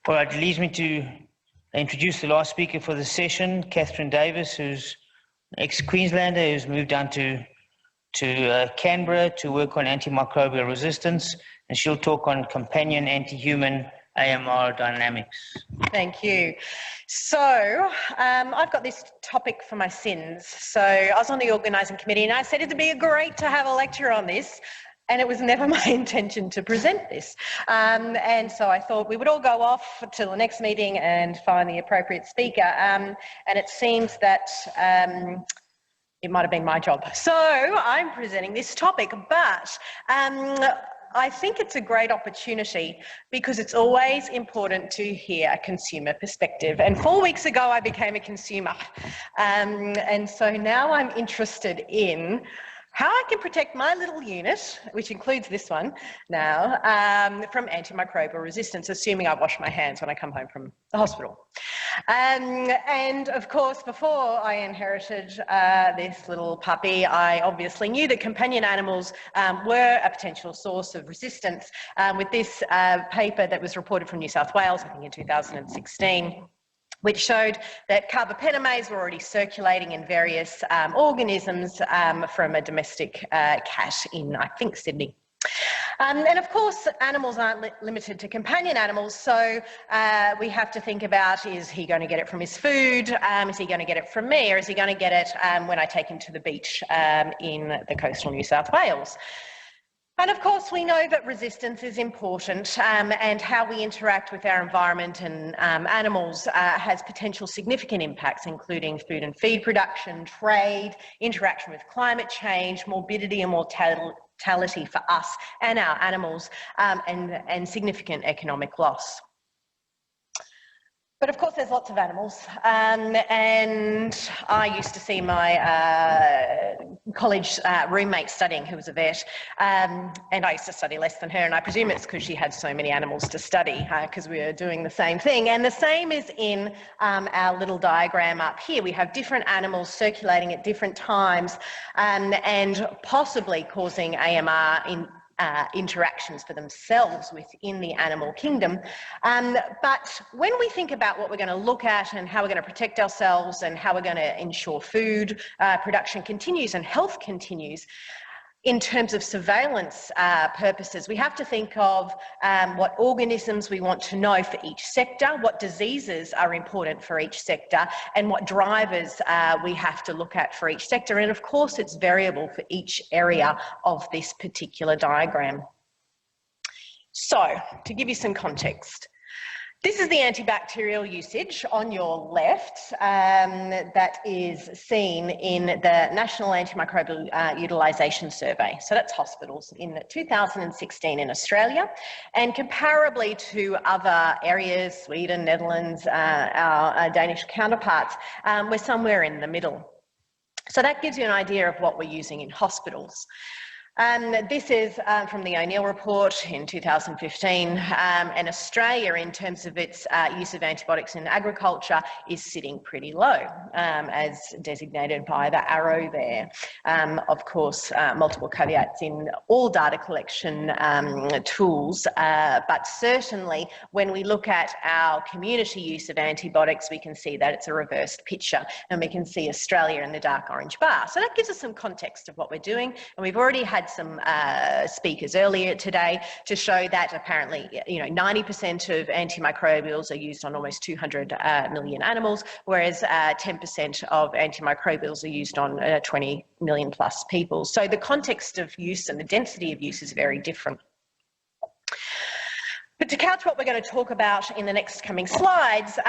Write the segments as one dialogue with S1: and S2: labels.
S1: All right, it leads me to introduce the last speaker for the session, Kathryn Daveson, who's an ex-Queenslander who's moved down to Canberra to work on antimicrobial resistance, and she'll talk on companion anti-human AMR dynamics.
S2: Thank you. So I've got this topic for my sins. So I was on the organising committee and I said it'd be great to have a lecture on this, and it was never my intention to present this. And so I thought we would all go off till the next meeting and find the appropriate speaker. And it seems that it might have been my job. So I'm presenting this topic, but I think it's a great opportunity because it's always important to hear a consumer perspective. And 4 weeks ago, I became a consumer. And so now I'm interested in how I can protect my little unit, which includes this one now, from antimicrobial resistance, assuming I wash my hands when I come home from the hospital. And of course, before I inherited this little puppy, I obviously knew that companion animals were a potential source of resistance with this paper that was reported from New South Wales, I think in 2016. Which showed that carbapenemas were already circulating in various organisms from a domestic cat in, I think, Sydney. And of course, animals aren't limited to companion animals, so we have to think about, is he going to get it from his food? Is he going to get it from me? Or is he going to get it when I take him to the beach in the coastal New South Wales? And of course, we know that resistance is important and how we interact with our environment and animals has potential significant impacts, including food and feed production, trade, interaction with climate change, morbidity and mortality for us and our animals, and significant economic loss. But of course, there's lots of animals, and I used to see my college roommate studying, who was a vet, and I used to study less than her, and I presume it's because she had so many animals to study, because we were doing the same thing. And the same is in our little diagram up here. We have different animals circulating at different times and possibly causing AMR in interactions for themselves within the animal kingdom. But when we think about what we're going to look at and how we're going to protect ourselves and how we're going to ensure food production continues and health continues, in terms of surveillance purposes, we have to think of what organisms we want to know for each sector, what diseases are important for each sector, and what drivers we have to look at for each sector. And of course, it's variable for each area of this particular diagram. So, to give you some context, this is the antibacterial usage on your left that is seen in the National Antimicrobial Utilisation Survey. So that's hospitals in 2016 in Australia. And comparably to other areas, Sweden, Netherlands, our Danish counterparts, we're somewhere in the middle. So that gives you an idea of what we're using in hospitals. This is from the O'Neill report in 2015, and Australia, in terms of its use of antibiotics in agriculture, is sitting pretty low, as designated by the arrow there. Of course, multiple caveats in all data collection tools, but certainly when we look at our community use of antibiotics, we can see that it's a reversed picture, and we can see Australia in the dark orange bar. So that gives us some context of what we're doing, and we've already had some speakers earlier today to show that apparently 90% of antimicrobials are used on almost 200 million animals, whereas 10% of antimicrobials are used on 20 million plus people. So the context of use and the density of use is very different. But to couch what we're going to talk about in the next coming slides,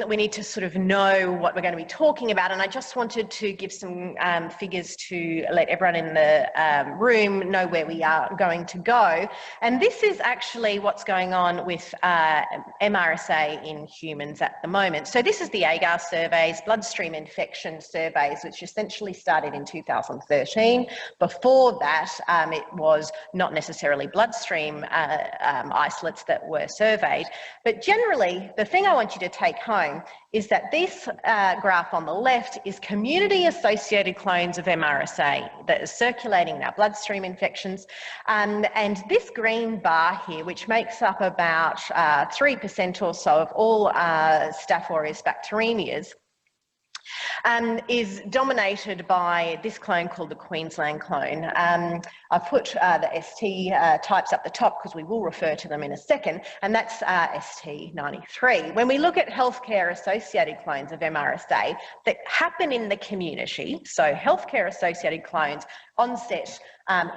S2: we need to sort of know what we're going to be talking about. And I just wanted to give some figures to let everyone in the room know where we are going to go. And this is actually what's going on with MRSA in humans at the moment. So this is the AGAR surveys, bloodstream infection surveys, which essentially started in 2013. Before that, it was not necessarily bloodstream isolates, that were surveyed. But generally, the thing I want you to take home is that this graph on the left is community-associated clones of MRSA that is circulating in our bloodstream infections. And this green bar here, which makes up about 3% or so of all Staph aureus bacteremias, is dominated by this clone called the Queensland clone. I've put the ST types up the top because we will refer to them in a second, and that's ST93. When we look at healthcare-associated clones of MRSA that happen in the community, so healthcare-associated clones onset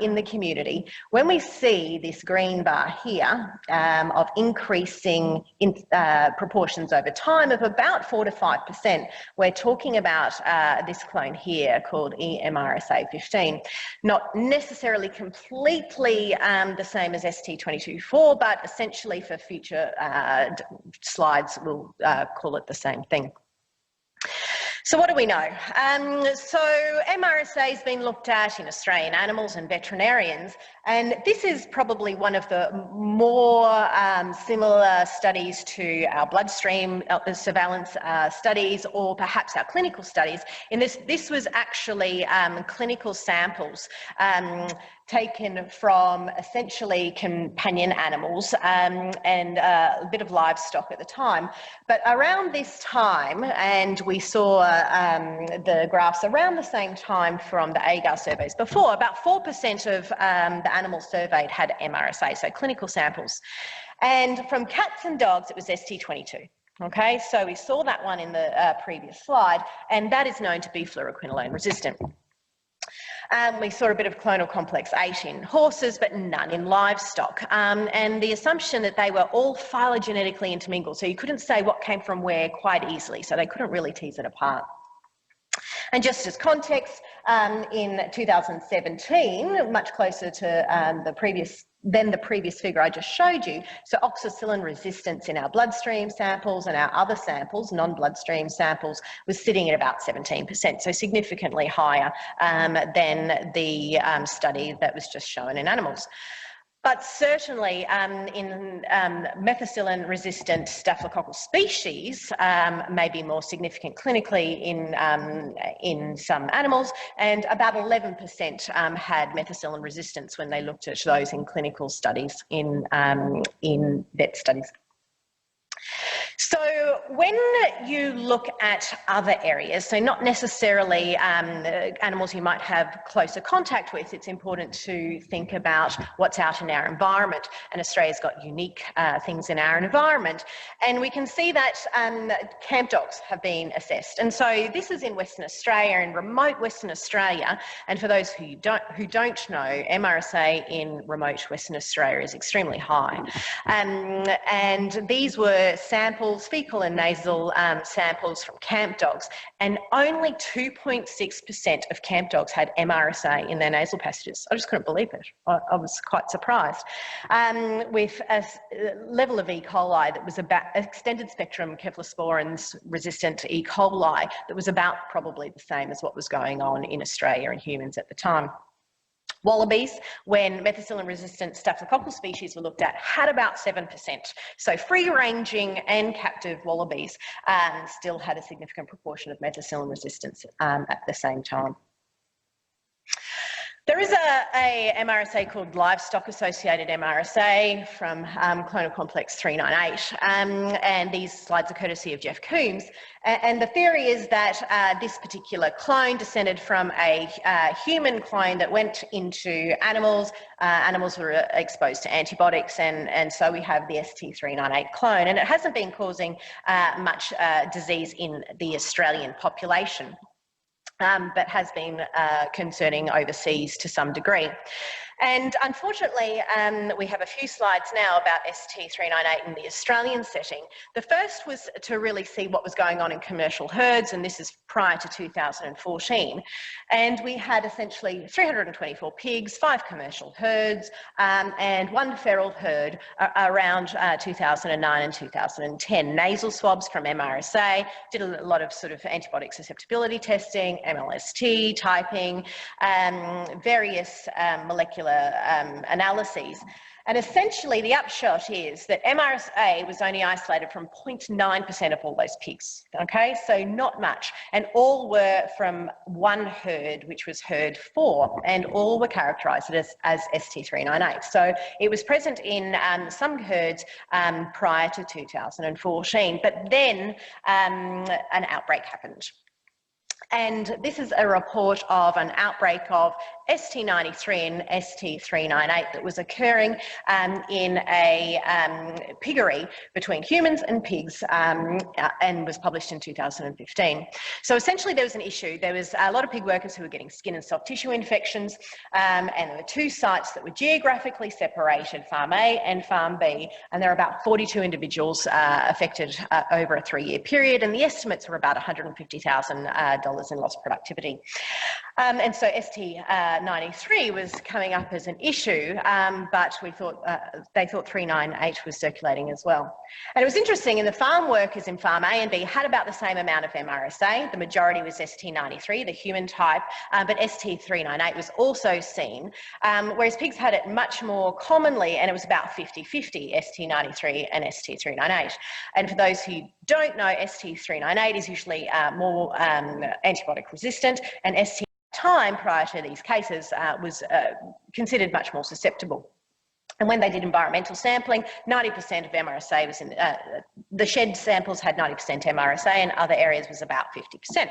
S2: in the community, when we see this green bar here of increasing proportions over time of about 4 to 5%, we're talking about this clone here called MRSA15. Not necessarily completely the same as ST22/4, but essentially for future slides, we'll call it the same thing. So what do we know? So MRSA has been looked at in Australian animals and veterinarians, and this is probably one of the more similar studies to our bloodstream surveillance studies, or perhaps our clinical studies. In this was actually clinical samples taken from essentially companion animals and a bit of livestock at the time. But around this time, and we saw the graphs around the same time from the AGAR surveys before, about 4% of the animals surveyed had MRSA, so clinical samples. And from cats and dogs, it was ST22. Okay, so we saw that one in the previous slide, and that is known to be fluoroquinolone resistant. We saw a bit of clonal complex 8 in horses, but none in livestock. And the assumption that they were all phylogenetically intermingled, so you couldn't say what came from where quite easily, so they couldn't really tease it apart. And just as context, in 2017, much closer to the previous figure I just showed you, so oxacillin resistance in our bloodstream samples and our other samples, non-bloodstream samples, was sitting at about 17%, so significantly higher than the study that was just shown in animals. But certainly in methicillin-resistant staphylococcal species may be more significant clinically in some animals, and about 11% had methicillin resistance when they looked at those in clinical studies in vet studies. So when you look at other areas, so not necessarily animals you might have closer contact with, it's important to think about what's out in our environment. And Australia's got unique things in our environment. And we can see that camp dogs have been assessed. And so this is in Western Australia, in remote Western Australia. And for those who don't know, MRSA in remote Western Australia is extremely high. And these were samples, fecal and nasal samples from camp dogs, and only 2.6% of camp dogs had MRSA in their nasal passages. I just couldn't believe it. I was quite surprised. With a level of E. coli that was about extended spectrum cephalosporins resistant E. coli that was about probably the same as what was going on in Australia in humans at the time. Wallabies, when methicillin-resistant staphylococcal species were looked at, had about 7%. So free-ranging and captive wallabies still had a significant proportion of methicillin resistance at the same time. There is a MRSA called livestock-associated MRSA from clonal complex 398, and these slides are courtesy of Jeff Coombs. And the theory is that this particular clone descended from a human clone that went into animals. Animals were exposed to antibiotics, and so we have the ST398 clone, and it hasn't been causing much disease in the Australian population. But has been concerning overseas to some degree. And unfortunately, we have a few slides now about ST398 in the Australian setting. The first was to really see what was going on in commercial herds, and this is prior to 2014. And we had essentially 324 pigs, 5 commercial herds, and 1 feral herd around 2009 and 2010. Nasal swabs from MRSA, did a lot of sort of antibiotic susceptibility testing, MLST typing, various molecular analyses. And essentially the upshot is that MRSA was only isolated from 0.9% of all those pigs, okay? So not much. And all were from one herd, which was herd 4, and all were characterised as ST398. So it was present in some herds prior to 2014, but then an outbreak happened. And this is a report of an outbreak of ST93 and ST398 that was occurring in a piggery between humans and pigs and was published in 2015. So essentially there was an issue. There was a lot of pig workers who were getting skin and soft tissue infections, and there were 2 sites that were geographically separated, Farm A and Farm B, and there were about 42 individuals affected over a 3-year period, and the estimates were about $150,000 in lost productivity. And so ST93 was coming up as an issue, but we thought they thought 398 was circulating as well. And it was interesting, in the farm workers in Farm A and B had about the same amount of MRSA. The majority was ST93, the human type, but ST398 was also seen, whereas pigs had it much more commonly, and it was about 50-50, ST93 and ST398. And for those who don't know, ST398 is usually more antibiotic resistant, and ST time prior to these cases was considered much more susceptible. And when they did environmental sampling, 90% of MRSA was in, the shed samples had 90% MRSA, and other areas was about 50%.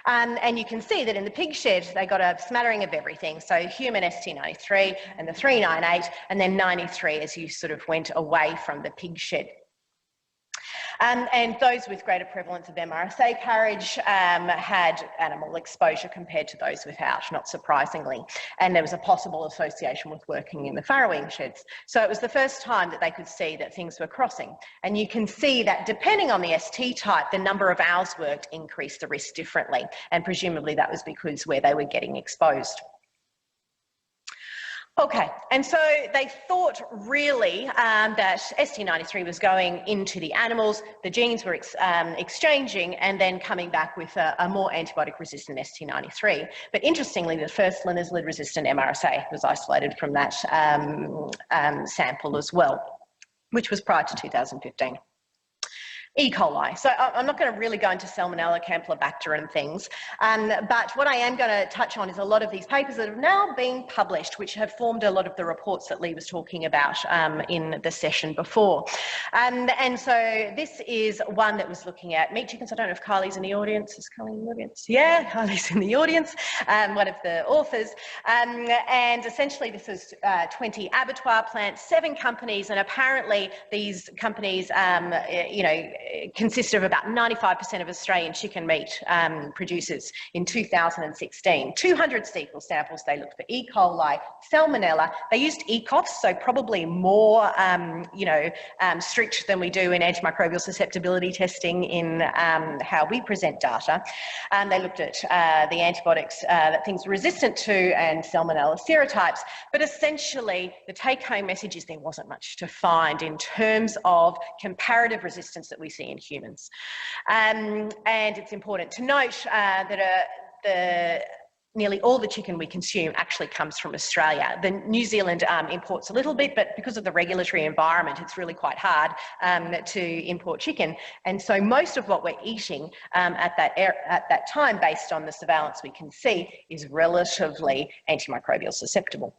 S2: And you can see that in the pig shed, they got a smattering of everything. So human ST93 and the 398, and then 93 as you sort of went away from the pig shed. And those with greater prevalence of MRSA carriage had animal exposure compared to those without, not surprisingly. And there was a possible association with working in the farrowing sheds. So it was the first time that they could see that things were crossing. And you can see that depending on the ST type, the number of hours worked increased the risk differently. And presumably that was because where they were getting exposed. Okay, and so they thought really that ST93 was going into the animals, the genes were exchanging and then coming back with a more antibiotic resistant ST93. But interestingly, the first linezolid resistant MRSA was isolated from that sample as well, which was prior to 2015. E. coli. So I'm not going to really go into Salmonella, Campylobacter and things, but what I am going to touch on is a lot of these papers that have now been published, which have formed a lot of the reports that Lee was talking about in the session before. And so this is one that was looking at meat chickens. I don't know if Kylie's in the audience. Is Kylie in the audience? Yeah, Kylie's in the audience, one of the authors. And essentially this is 20 abattoir plants, 7 companies, and apparently these companies, you know, consisted of about 95% of Australian chicken meat producers in 2016. 200 fecal samples. They looked for E. coli, Salmonella. They used ECOFS, so probably more, you know, strict than we do in antimicrobial susceptibility testing in how we present data. They looked at the antibiotics that things were resistant to and Salmonella serotypes. But essentially, the take-home message is there wasn't much to find in terms of comparative resistance that we see in humans. And it's important to note that nearly all the chicken we consume actually comes from Australia. New Zealand imports a little bit, but because of the regulatory environment, it's really quite hard to import chicken. And so most of what we're eating at that time, based on the surveillance we can see, is relatively antimicrobial susceptible.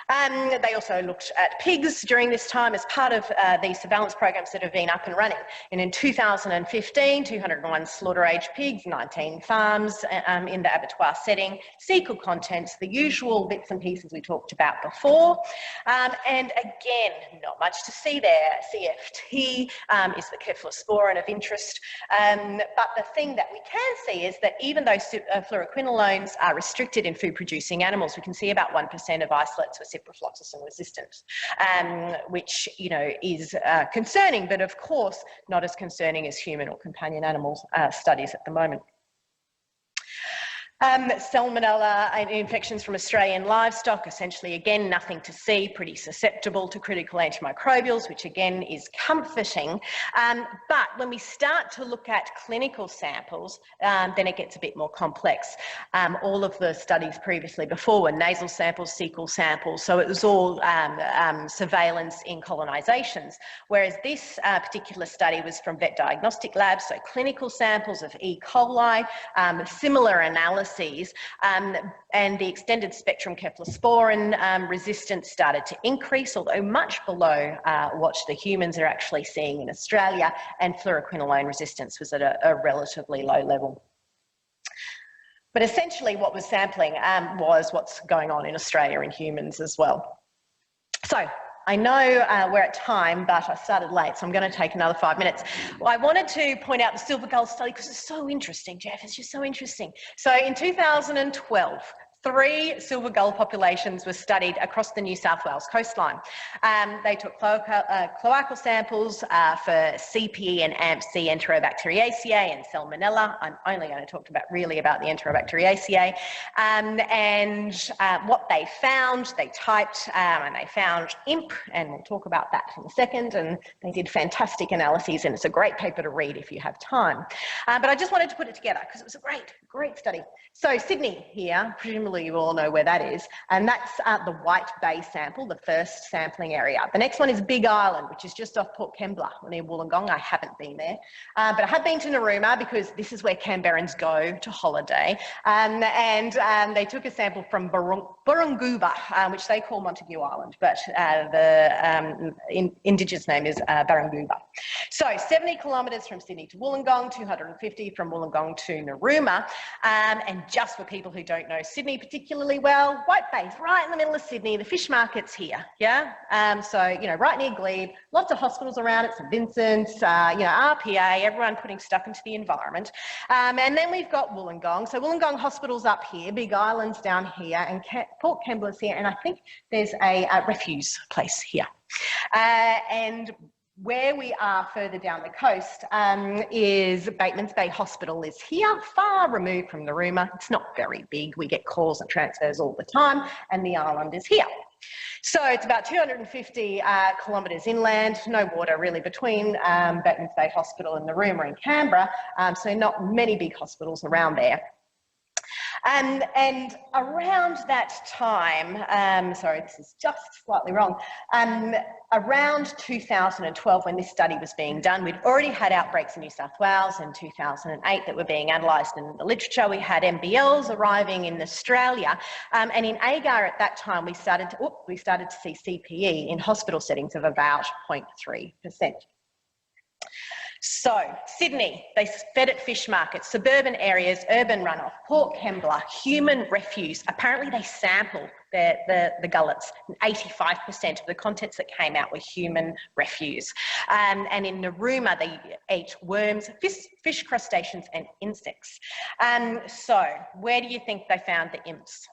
S2: They also looked at pigs during this time as part of these surveillance programs that have been up and running. And in 2015, 201 slaughter-age pigs, 19 farms in the abattoir setting, fecal contents, the usual bits and pieces we talked about before. And again, not much to see there. CFT is the cephalosporin of interest. But the thing that we can see is that even though fluoroquinolones are restricted in food-producing animals, we can see about 1% of isolates were ciprofloxacin resistant, which, you know, is concerning, but of course not as concerning as human or companion animal studies at the moment. Salmonella infections from Australian livestock, essentially, again, nothing to see, pretty susceptible to critical antimicrobials, which again is comforting. But when we start to look at clinical samples, then it gets a bit more complex. All of the studies previously before were nasal samples, fecal samples, so it was all surveillance in colonisations, whereas this particular study was from vet diagnostic labs, so clinical samples of E. coli, similar analysis, and the extended spectrum cephalosporin resistance started to increase, although much below what the humans are actually seeing in Australia, and fluoroquinolone resistance was at a relatively low level. But essentially what was sampling was what's going on in Australia in humans as well. So I know we're at time, but I started late, so I'm going to take another 5 minutes. Well, I wanted to point out the silver gull study because it's so interesting, Jeff. It's just so interesting. So in 2012, 3 silver gull populations were studied across the New South Wales coastline. They took cloacal samples for CPE and AMC, Enterobacteriaceae and Salmonella. I'm only going to talk really about the Enterobacteriaceae. And what they found, they typed and they found IMP, and we'll talk about that in a second. And they did fantastic analyses, and it's a great paper to read if you have time. But I just wanted to put it together because it was a great study. So Sydney here, presumably you all know where that is, and that's the White Bay sample, the first sampling area. The next one is Big Island, which is just off Port Kembla near Wollongong. I haven't been there, but I have been to Narooma because this is where Canberrans go to holiday. And they took a sample from Burrunguba, which they call Montague Island, but the indigenous name is Burrunguba. So 70 kilometres from Sydney to Wollongong, 250 from Wollongong to Narooma. And just for people who don't know Sydney particularly well, White Bay's right in the middle of Sydney. The fish market's here, yeah? So, you know, right near Glebe, lots of hospitals around it, St Vincent's, you know, RPA, everyone putting stuff into the environment. And then we've got Wollongong. So Wollongong Hospital's up here, Big Island's down here, and Port Kembla's here, and I think there's a refuse place here. And where we are further down the coast is Bateman's Bay Hospital is here, far removed from Narooma. It's not very big. We get calls and transfers all the time, and the island is here. So it's about 250 kilometres inland, no water really between Bateman's Bay Hospital and Narooma in Canberra, so not many big hospitals around there. And around that time, sorry, this is just slightly wrong, around 2012 when this study was being done, we'd already had outbreaks in New South Wales in 2008 that were being analysed in the literature. We had MBLs arriving in Australia, and in AGAR at that time we started to see CPE in hospital settings of about 0.3%. So, Sydney, they fed at fish markets, suburban areas, urban runoff, Port Kembla, human refuse. Apparently they sampled the gullets, and 85% of the contents that came out were human refuse. And in Narooma, they ate worms, fish crustaceans and insects. So, where do you think they found the imps?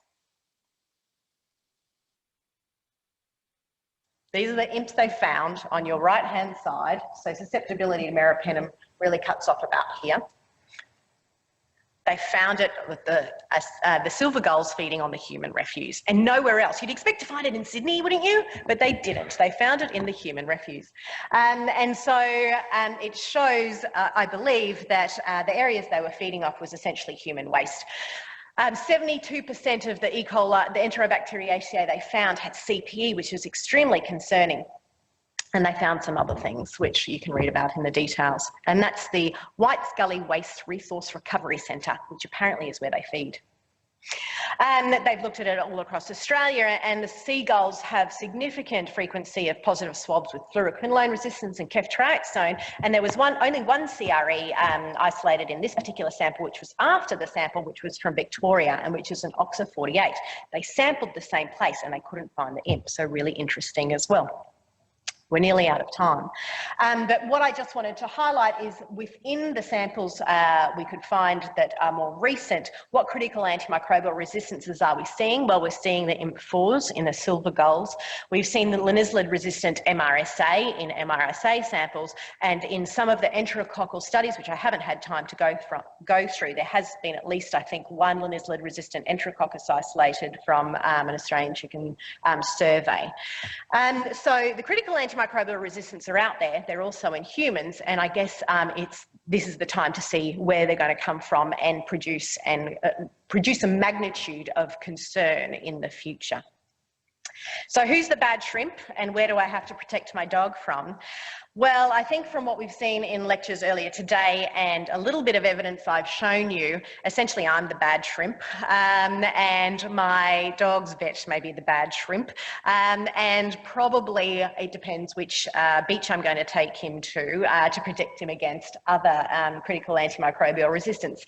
S2: These are the imps they found on your right-hand side. So susceptibility to meropenem really cuts off about here. They found it with the silver gulls feeding on the human refuse and nowhere else. You'd expect to find it in Sydney, wouldn't you? But they didn't. They found it in the human refuse. And so it shows, I believe, that the areas they were feeding off was essentially human waste. 72% of the E. coli, the Enterobacteriaceae they found had CPE, which was extremely concerning. And they found some other things, which you can read about in the details. And that's the White Gully Waste Resource Recovery Centre, which apparently is where they feed. And they've looked at it all across Australia, and the seagulls have significant frequency of positive swabs with fluoroquinolone resistance and ceftriaxone. And there was only one CRE isolated in this particular sample, which was after the sample, which was from Victoria, and which is an OXA48. They sampled the same place and they couldn't find the imp, so really interesting as well. we're nearly out of time. But what I just wanted to highlight is within the samples we could find that are more recent, what critical antimicrobial resistances are we seeing? Well, we're seeing the IMP4s in the silver gulls. We've seen the linezolid resistant MRSA in MRSA samples, and in some of the enterococcal studies, which I haven't had time to go through, there has been at least, I think, one linezolid resistant enterococcus isolated from an Australian chicken survey. So the critical antimicrobial resistance are out there. They're also in humans, and I guess this is the time to see where they're going to come from and produce a magnitude of concern in the future. So who's the bad shrimp, and where do I have to protect my dog from? Well, I think from what we've seen in lectures earlier today and a little bit of evidence I've shown you, essentially I'm the bad shrimp, and my dog's vet may be the bad shrimp, and probably it depends which beach I'm going to take him to protect him against other critical antimicrobial resistance.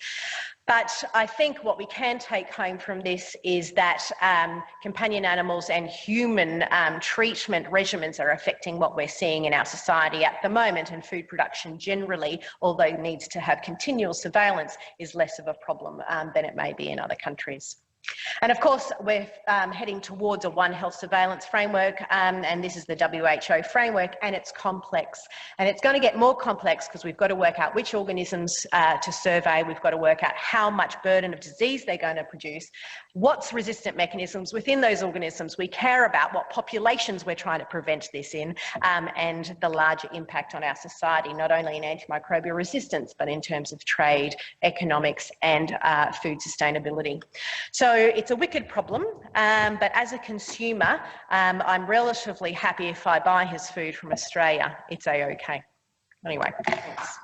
S2: But I think what we can take home from this is that companion animals and human treatment regimens are affecting what we're seeing in our society at the moment, and food production generally, although needs to have continual surveillance, is less of a problem than it may be in other countries. And of course, we're heading towards a One Health surveillance framework, and this is the WHO framework, and it's complex. And it's going to get more complex because we've got to work out which organisms to survey, we've got to work out how much burden of disease they're going to produce, what's resistant mechanisms within those organisms we care about, what populations we're trying to prevent this in, and the larger impact on our society, not only in antimicrobial resistance, but in terms of trade, economics, and food sustainability. So it's a wicked problem, but as a consumer, I'm relatively happy if I buy his food from Australia. It's a-okay. Anyway, thanks.